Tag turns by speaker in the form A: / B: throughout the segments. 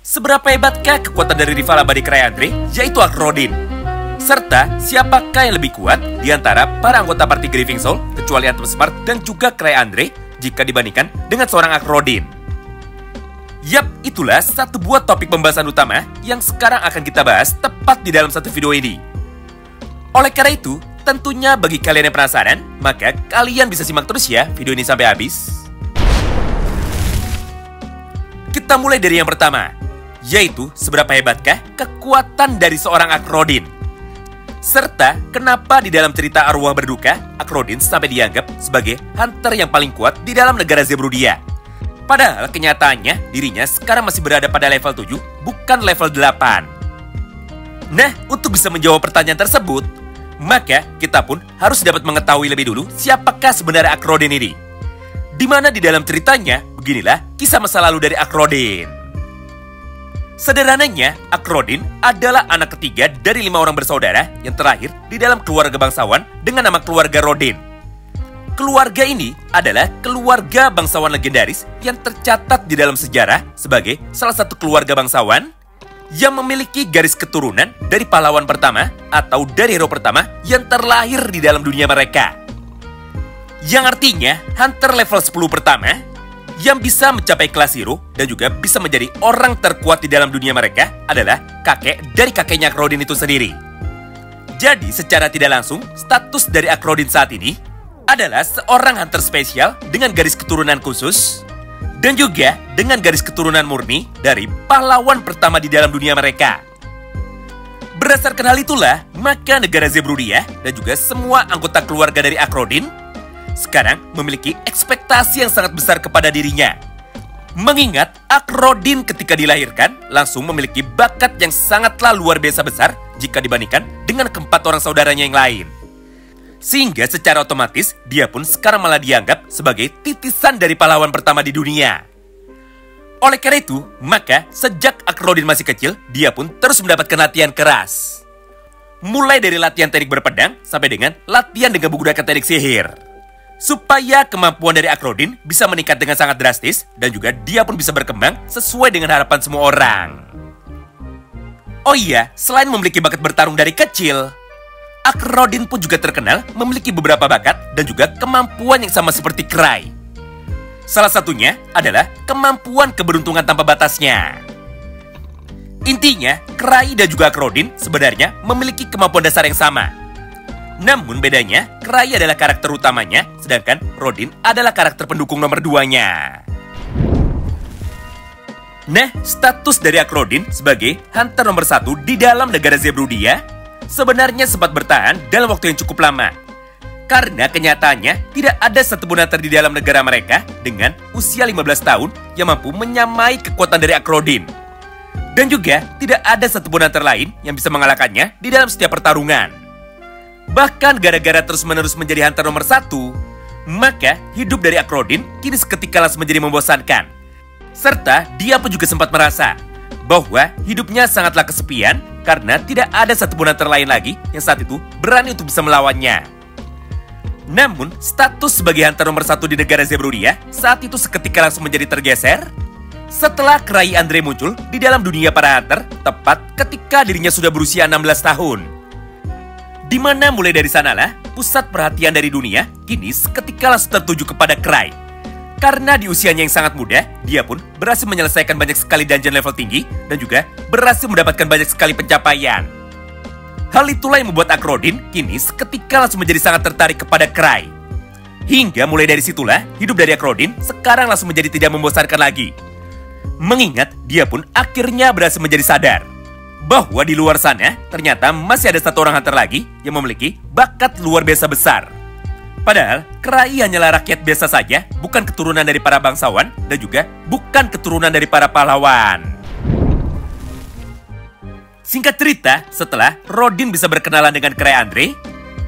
A: Seberapa hebatkah kekuatan dari rival abadi Cry Andre, yaitu Akrodin? Serta siapakah yang lebih kuat di antara para anggota party Grieving Soul, kecuali Anthem Smart dan juga Cry Andre, jika dibandingkan dengan seorang Akrodin? Yap, itulah satu buah topik pembahasan utama yang sekarang akan kita bahas tepat di dalam satu video ini. Oleh karena itu, tentunya bagi kalian yang penasaran, maka kalian bisa simak terus ya video ini sampai habis. Kita mulai dari yang pertama, yaitu seberapa hebatkah kekuatan dari seorang Akrodin. Serta kenapa di dalam cerita Arwah Berduka, Akrodin sampai dianggap sebagai hunter yang paling kuat di dalam negara Zebrudia. Padahal kenyataannya dirinya sekarang masih berada pada level 7, bukan level 8. Nah, untuk bisa menjawab pertanyaan tersebut, maka kita pun harus dapat mengetahui lebih dulu siapakah sebenarnya Akrodin ini. Di mana di dalam ceritanya, beginilah kisah masa lalu dari Akrodin. Sederhananya, Akrodin adalah anak ketiga dari 5 orang bersaudara yang terlahir di dalam keluarga bangsawan dengan nama keluarga Rodin. Keluarga ini adalah keluarga bangsawan legendaris yang tercatat di dalam sejarah sebagai salah satu keluarga bangsawan yang memiliki garis keturunan dari pahlawan pertama atau dari hero pertama yang terlahir di dalam dunia mereka. Yang artinya, hunter level 10 pertama yang bisa mencapai kelas hero dan juga bisa menjadi orang terkuat di dalam dunia mereka adalah kakek dari kakeknya Akrodin itu sendiri. Jadi secara tidak langsung, status dari Akrodin saat ini adalah seorang hunter spesial dengan garis keturunan khusus dan juga dengan garis keturunan murni dari pahlawan pertama di dalam dunia mereka. Berdasarkan hal itulah, maka negara Zebrudia dan juga semua anggota keluarga dari Akrodin sekarang memiliki ekspektasi yang sangat besar kepada dirinya. Mengingat Akrodin ketika dilahirkan langsung memiliki bakat yang sangatlah luar biasa besar jika dibandingkan dengan keempat orang saudaranya yang lain. Sehingga secara otomatis dia pun sekarang malah dianggap sebagai titisan dari pahlawan pertama di dunia. Oleh karena itu, maka sejak Akrodin masih kecil, dia pun terus mendapatkan latihan keras. Mulai dari latihan teknik berpedang sampai dengan latihan dengan menggunakan teknik sihir. Supaya kemampuan dari Akrodin bisa meningkat dengan sangat drastis dan juga dia pun bisa berkembang sesuai dengan harapan semua orang. Oh iya, selain memiliki bakat bertarung dari kecil, Akrodin pun juga terkenal memiliki beberapa bakat dan juga kemampuan yang sama seperti Cry. Salah satunya adalah kemampuan keberuntungan tanpa batasnya. Intinya, Cry dan juga Akrodin sebenarnya memiliki kemampuan dasar yang sama. Namun bedanya, Cry adalah karakter utamanya, sedangkan Rodin adalah karakter pendukung nomor 2-nya. Nah, status dari Akrodin sebagai hunter nomor 1 di dalam negara Zebrudia sebenarnya sempat bertahan dalam waktu yang cukup lama. Karena kenyataannya tidak ada satupun hunter di dalam negara mereka dengan usia 15 tahun yang mampu menyamai kekuatan dari Akrodin. Dan juga tidak ada satupun hunter lain yang bisa mengalahkannya di dalam setiap pertarungan. Bahkan gara-gara terus-menerus menjadi hunter nomor 1, maka hidup dari Akrodin kini seketika langsung menjadi membosankan. Serta dia pun juga sempat merasa bahwa hidupnya sangatlah kesepian karena tidak ada satupun hunter lain lagi yang saat itu berani untuk bisa melawannya. Namun, status sebagai hunter nomor 1 di negara Zebrudia saat itu seketika langsung menjadi tergeser setelah Cry Andre muncul di dalam dunia para hunter tepat ketika dirinya sudah berusia 16 tahun. Di mana mulai dari sanalah pusat perhatian dari dunia kini seketika langsung tertuju kepada Cry. Karena di usianya yang sangat muda, dia pun berhasil menyelesaikan banyak sekali dungeon level tinggi dan juga berhasil mendapatkan banyak sekali pencapaian. Hal itulah yang membuat Akrodin kini seketika langsung menjadi sangat tertarik kepada Cry. Hingga mulai dari situlah hidup dari Akrodin sekarang langsung menjadi tidak membosankan lagi. Mengingat dia pun akhirnya berhasil menjadi sadar bahwa di luar sana ternyata masih ada satu orang hunter lagi yang memiliki bakat luar biasa besar. Padahal Cry hanyalah rakyat biasa saja, bukan keturunan dari para bangsawan dan juga bukan keturunan dari para pahlawan. Singkat cerita, setelah Rodin bisa berkenalan dengan Cry Andre,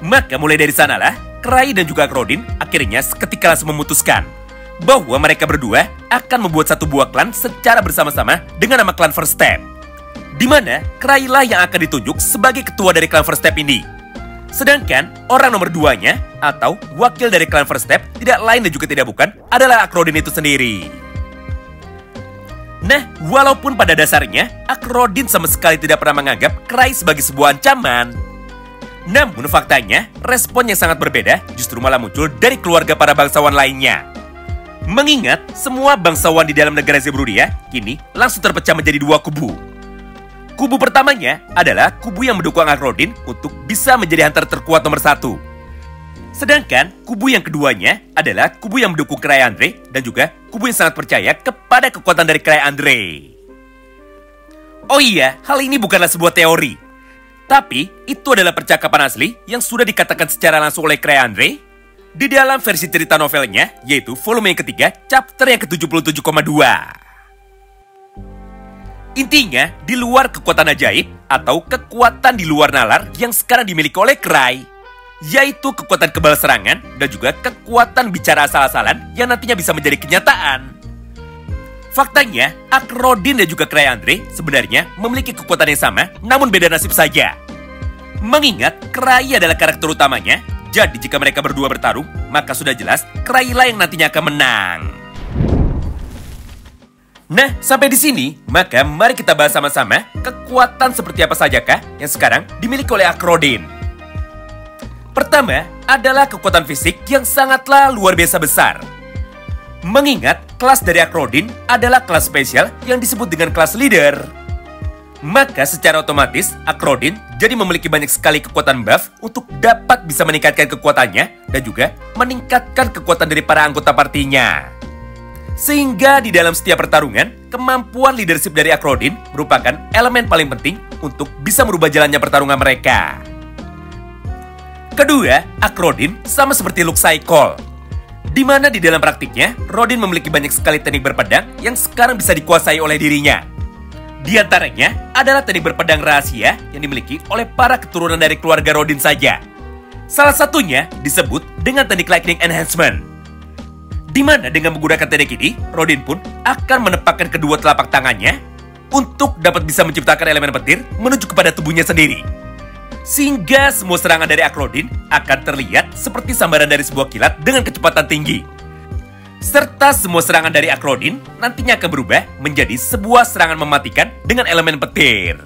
A: maka mulai dari sanalah Cry dan juga Rodin akhirnya seketika langsung memutuskan bahwa mereka berdua akan membuat satu buah klan secara bersama-sama dengan nama klan First Step. Di mana Cry lah yang akan ditunjuk sebagai ketua dari klan First Step ini. Sedangkan orang nomor 2-nya atau wakil dari klan First Step tidak lain dan juga tidak bukan adalah Akrodin itu sendiri. Nah, walaupun pada dasarnya Akrodin sama sekali tidak pernah menganggap Cry sebagai sebuah ancaman, namun faktanya respon yang sangat berbeda justru malah muncul dari keluarga para bangsawan lainnya. Mengingat semua bangsawan di dalam negara Zerbrudia kini langsung terpecah menjadi dua kubu. Kubu pertamanya adalah kubu yang mendukung Akrodin untuk bisa menjadi hunter terkuat nomor 1. Sedangkan kubu yang keduanya adalah kubu yang mendukung Cry Andre dan juga kubu yang sangat percaya kepada kekuatan dari Cry Andre. Oh iya, hal ini bukanlah sebuah teori, tapi itu adalah percakapan asli yang sudah dikatakan secara langsung oleh Cry Andre di dalam versi cerita novelnya, yaitu volume yang ketiga, chapter yang ke-77,2. Intinya, di luar kekuatan ajaib atau kekuatan di luar nalar yang sekarang dimiliki oleh Cry, yaitu kekuatan kebal serangan dan juga kekuatan bicara asal-asalan yang nantinya bisa menjadi kenyataan. Faktanya, Akrodin dan juga Cry Andre sebenarnya memiliki kekuatan yang sama, namun beda nasib saja. Mengingat Cry adalah karakter utamanya, jadi jika mereka berdua bertarung, maka sudah jelas Cry lah yang nantinya akan menang. Nah, sampai di sini, maka mari kita bahas sama-sama kekuatan seperti apa sajakah yang sekarang dimiliki oleh Akrodin. Pertama adalah kekuatan fisik yang sangatlah luar biasa besar. Mengingat kelas dari Akrodin adalah kelas spesial yang disebut dengan kelas leader, maka secara otomatis Akrodin jadi memiliki banyak sekali kekuatan buff untuk dapat bisa meningkatkan kekuatannya dan juga meningkatkan kekuatan dari para anggota partinya. Sehingga di dalam setiap pertarungan, kemampuan leadership dari Akrodin merupakan elemen paling penting untuk bisa merubah jalannya pertarungan mereka. Kedua, Akrodin sama seperti Luke Cycle, di mana di dalam praktiknya, Rodin memiliki banyak sekali teknik berpedang yang sekarang bisa dikuasai oleh dirinya. Di antaranya adalah teknik berpedang rahasia yang dimiliki oleh para keturunan dari keluarga Rodin saja. Salah satunya disebut dengan teknik Lightning Enhancement, di mana dengan menggunakan teknik ini, Rodin pun akan menepakkan kedua telapak tangannya untuk dapat bisa menciptakan elemen petir menuju kepada tubuhnya sendiri. Sehingga semua serangan dari Akrodin akan terlihat seperti sambaran dari sebuah kilat dengan kecepatan tinggi. Serta semua serangan dari Akrodin nantinya akan berubah menjadi sebuah serangan mematikan dengan elemen petir.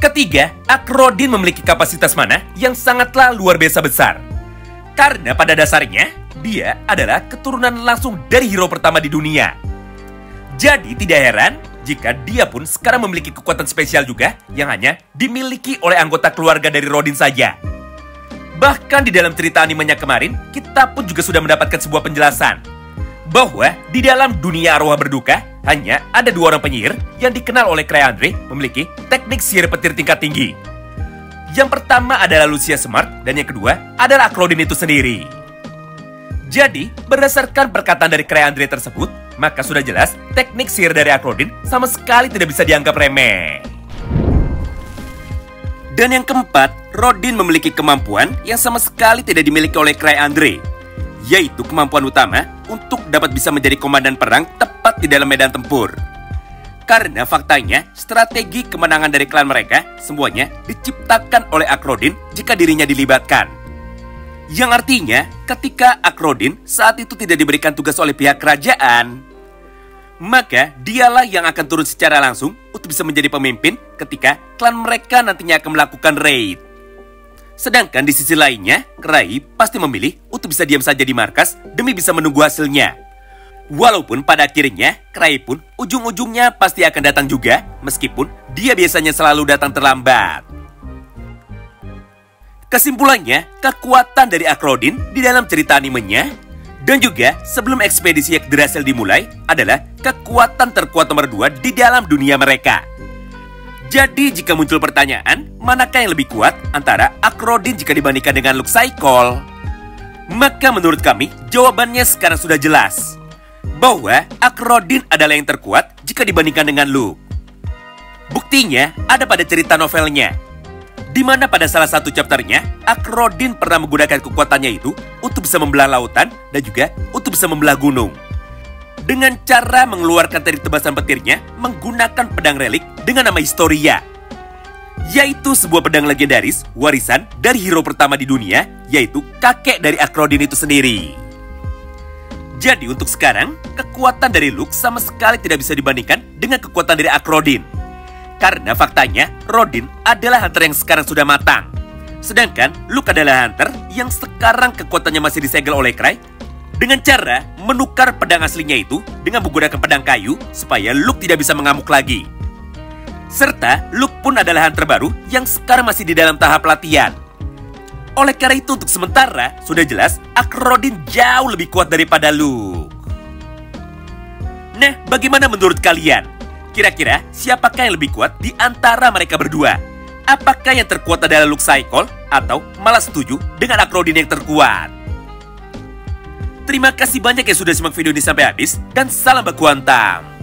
A: Ketiga, Akrodin memiliki kapasitas mana yang sangatlah luar biasa besar. Karena pada dasarnya, dia adalah keturunan langsung dari hero pertama di dunia. Jadi tidak heran jika dia pun sekarang memiliki kekuatan spesial juga yang hanya dimiliki oleh anggota keluarga dari Rodin saja. Bahkan di dalam cerita animenya kemarin, kita pun juga sudah mendapatkan sebuah penjelasan bahwa di dalam dunia arwah berduka, hanya ada dua orang penyihir yang dikenal oleh Cry Andre memiliki teknik sihir petir tingkat tinggi. Yang pertama adalah Lucia Smart, dan yang kedua adalah Akrodin itu sendiri. Jadi, berdasarkan perkataan dari Cry Andre tersebut, maka sudah jelas teknik sihir dari Akrodin sama sekali tidak bisa dianggap remeh. Dan yang keempat, Rodin memiliki kemampuan yang sama sekali tidak dimiliki oleh Cry Andre, yaitu kemampuan utama untuk dapat bisa menjadi komandan perang tepat di dalam medan tempur. Karena faktanya, strategi kemenangan dari klan mereka semuanya diciptakan oleh Akrodin jika dirinya dilibatkan. Yang artinya, ketika Akrodin saat itu tidak diberikan tugas oleh pihak kerajaan, maka dialah yang akan turun secara langsung untuk bisa menjadi pemimpin ketika klan mereka nantinya akan melakukan raid. Sedangkan di sisi lainnya, Cry pasti memilih untuk bisa diam saja di markas demi bisa menunggu hasilnya. Walaupun pada akhirnya, Cry pun ujung-ujungnya pasti akan datang juga, meskipun dia biasanya selalu datang terlambat. Kesimpulannya, kekuatan dari Akrodin di dalam cerita animenya dan juga sebelum ekspedisi Yggdrasil dimulai adalah kekuatan terkuat nomor 2 di dalam dunia mereka. Jadi jika muncul pertanyaan, manakah yang lebih kuat antara Akrodin jika dibandingkan dengan Luke Cycle? Maka menurut kami, jawabannya sekarang sudah jelas, bahwa Akrodin adalah yang terkuat jika dibandingkan dengan Luke. Buktinya ada pada cerita novelnya, di mana pada salah satu chapternya, Akrodin pernah menggunakan kekuatannya itu untuk bisa membelah lautan dan juga untuk bisa membelah gunung. Dengan cara mengeluarkan dari tebasan petirnya menggunakan pedang relik dengan nama Historia, yaitu sebuah pedang legendaris warisan dari hero pertama di dunia, yaitu kakek dari Akrodin itu sendiri. Jadi untuk sekarang, kekuatan dari Luke sama sekali tidak bisa dibandingkan dengan kekuatan dari Rodin. Karena faktanya, Rodin adalah hunter yang sekarang sudah matang. Sedangkan Luke adalah hunter yang sekarang kekuatannya masih disegel oleh Cry dengan cara menukar pedang aslinya itu dengan menggunakan pedang kayu supaya Luke tidak bisa mengamuk lagi. Serta Luke pun adalah hunter baru yang sekarang masih di dalam tahap latihan. Oleh karena itu untuk sementara sudah jelas Rodin jauh lebih kuat daripada Luke. Nah, bagaimana menurut kalian? Kira-kira siapakah yang lebih kuat di antara mereka berdua? Apakah yang terkuat adalah Luke Cycle atau malah setuju dengan Rodin yang terkuat? Terima kasih banyak yang sudah simak video ini sampai habis dan salam baku hantam.